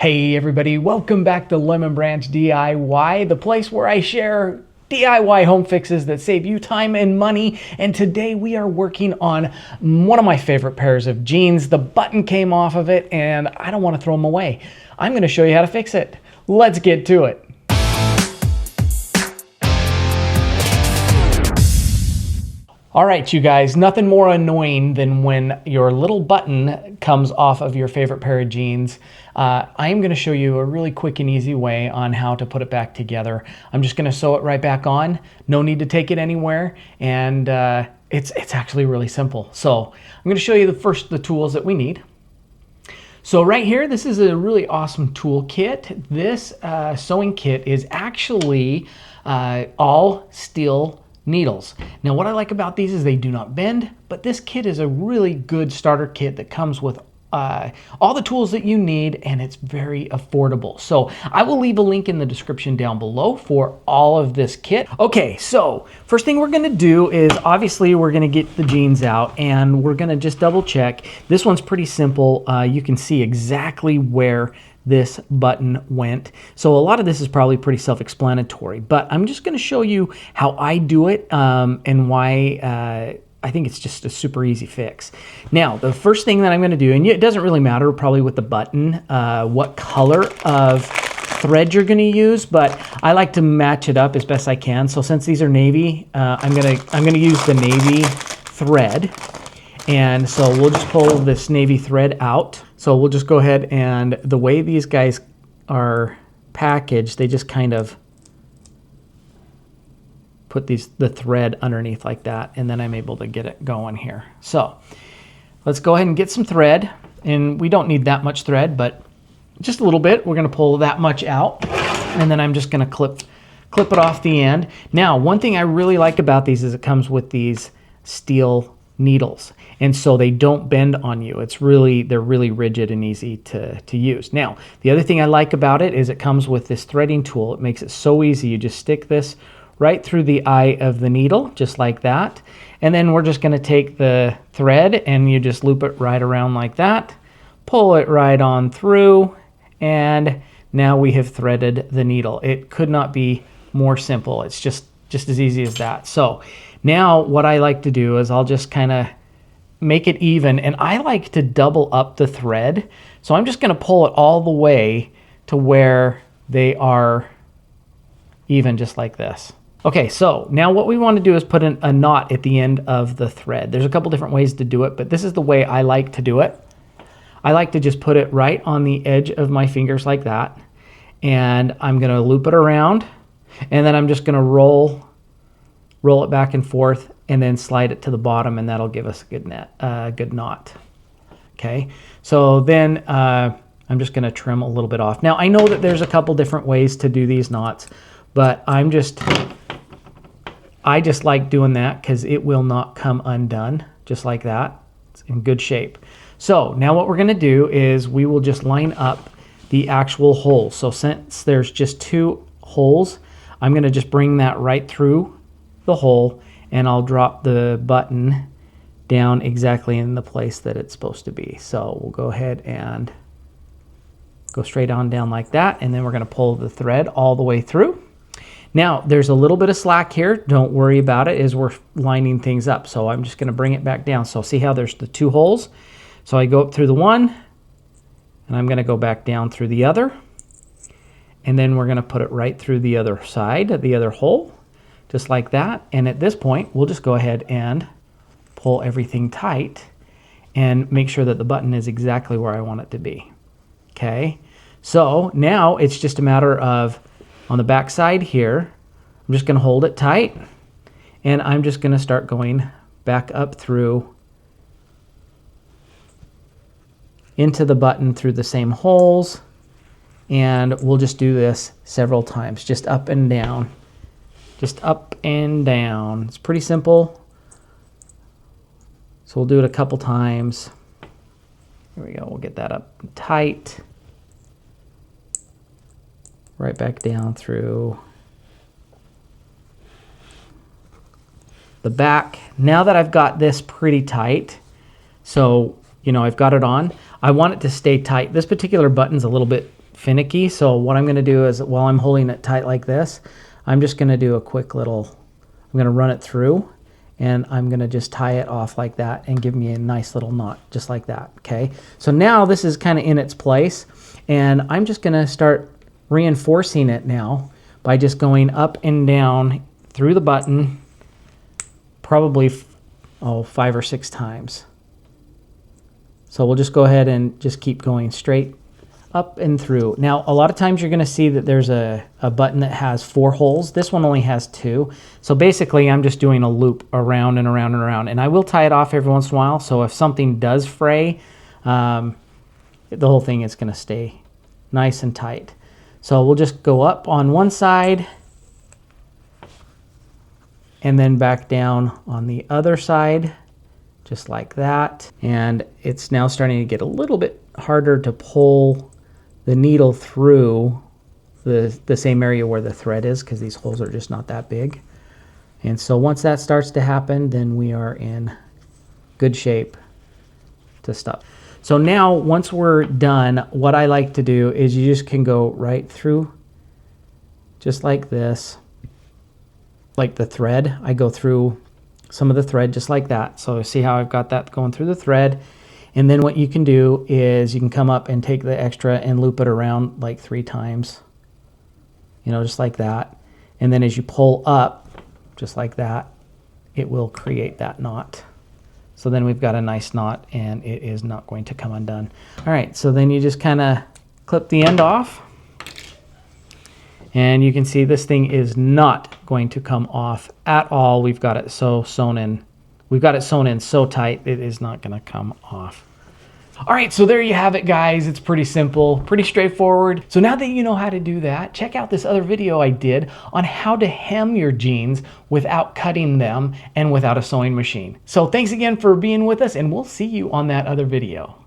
Hey everybody, welcome back to Lemon Branch DIY, the place where I share DIY home fixes that save you time and money. And today we are working on one of my favorite pairs of jeans. The button came off of it and I don't want to throw them away. I'm going to show you how to fix it. Let's get to it. All right, you guys, nothing more annoying than when your little button comes off of your favorite pair of jeans. I'm gonna show you a really quick and easy way on how to put it back together. I'm just gonna sew it right back on. No need to take it anywhere. And it's actually really simple. So I'm gonna show you the tools that we need. So right here, this is a really awesome tool kit. This sewing kit is actually all steel needles. Now what I like about these is they do not bend, but this kit is a really good starter kit that comes with all the tools that you need, and it's very affordable. So I will leave a link in the description down below for all of this kit. Okay, so first thing we're gonna do is obviously we're gonna get the jeans out and we're gonna just double check. This one's pretty simple. You can see exactly where this button went. So a lot of this is probably pretty self-explanatory, but I'm just gonna show you how I do it and why I think it's just a super easy fix. Now, the first thing that I'm gonna do, and it doesn't really matter probably with the button, what color of thread you're gonna use, but I like to match it up as best I can. So since these are navy, I'm gonna use the navy thread. And so we'll just pull this navy thread out. So we'll just go ahead, and the way these guys are packaged, they just kind of put the thread underneath like that, and then I'm able to get it going here. So let's go ahead and get some thread, and we don't need that much thread, but just a little bit. We're gonna pull that much out, and then I'm just gonna clip it off the end. Now, one thing I really like about these is it comes with these steel needles, and so they don't bend on you. They're really rigid and easy to use. Now, the other thing I like about it is it comes with this threading tool. It makes it so easy. You just stick this right through the eye of the needle, just like that. And then we're just gonna take the thread and you just loop it right around like that, pull it right on through, and now we have threaded the needle. It could not be more simple. It's just as easy as that. So now what I like to do is I'll just kind of make it even, and I like to double up the thread. So I'm just gonna pull it all the way to where they are even, just like this. Okay, so now what we want to do is put a knot at the end of the thread. There's a couple different ways to do it, but this is the way I like to do it. I like to just put it right on the edge of my fingers like that, and I'm gonna loop it around, and then I'm just gonna roll it back and forth, and then slide it to the bottom, and that'll give us a good knot. Okay, so then I'm just gonna trim a little bit off. Now I know that there's a couple different ways to do these knots, but I just like doing that because it will not come undone, just like that. It's in good shape. So now what we're gonna do is we will just line up the actual holes. So since there's just 2 holes, I'm gonna just bring that right through the hole, and I'll drop the button down exactly in the place that it's supposed to be. So we'll go ahead and go straight on down like that, and then we're gonna pull the thread all the way through. Now, there's a little bit of slack here. Don't worry about it as we're lining things up. So I'm just gonna bring it back down. So see how there's the 2 holes? So I go up through the one, and I'm gonna go back down through the other, and then we're gonna put it right through the other side of the other hole, just like that. And at this point, we'll just go ahead and pull everything tight and make sure that the button is exactly where I want it to be. Okay, so now it's just a matter of, on the back side here, I'm just gonna hold it tight, and I'm just gonna start going back up through into the button through the same holes, and we'll just do this several times, just up and down, just up and down. It's pretty simple. So we'll do it a couple times. Here we go, we'll get that up tight. Right back down through the back. Now that I've got this pretty tight, so I've got it on, I want it to stay tight. This particular button's a little bit finicky. So what I'm going to do is, while I'm holding it tight like this, I'm just going to do a quick little, I'm going to run it through, and I'm going to just tie it off like that and give me a nice little knot just like that. Okay, so now this is kind of in its place, and I'm just going to start reinforcing it now by just going up and down through the button, probably 5 or 6 times. So we'll just go ahead and just keep going straight up and through. Now, a lot of times you're going to see that there's a button that has 4 holes. This one only has 2. So basically, I'm just doing a loop around and around and around. And I will tie it off every once in a while. So if something does fray, the whole thing is going to stay nice and tight. So we'll just go up on one side and then back down on the other side, just like that. And it's now starting to get a little bit harder to pull the needle through the same area where the thread is, because these holes are just not that big. And so once that starts to happen, then we are in good shape to stop. So now, once we're done, what I like to do is you just can go right through, just like this, like the thread. I go through some of the thread just like that. So see how I've got that going through the thread. And then what you can do is you can come up and take the extra and loop it around like 3 times, you know, just like that. And then as you pull up, just like that, it will create that knot. So then we've got a nice knot, and it is not going to come undone. All right, so then you just kind of clip the end off, and you can see this thing is not going to come off at all. We've got it so sewn in. We've got it sewn in so tight, it is not going to come off. All right, so there you have it, guys. It's pretty simple, pretty straightforward. So now that you know how to do that, check out this other video I did on how to hem your jeans without cutting them and without a sewing machine. So thanks again for being with us, and we'll see you on that other video.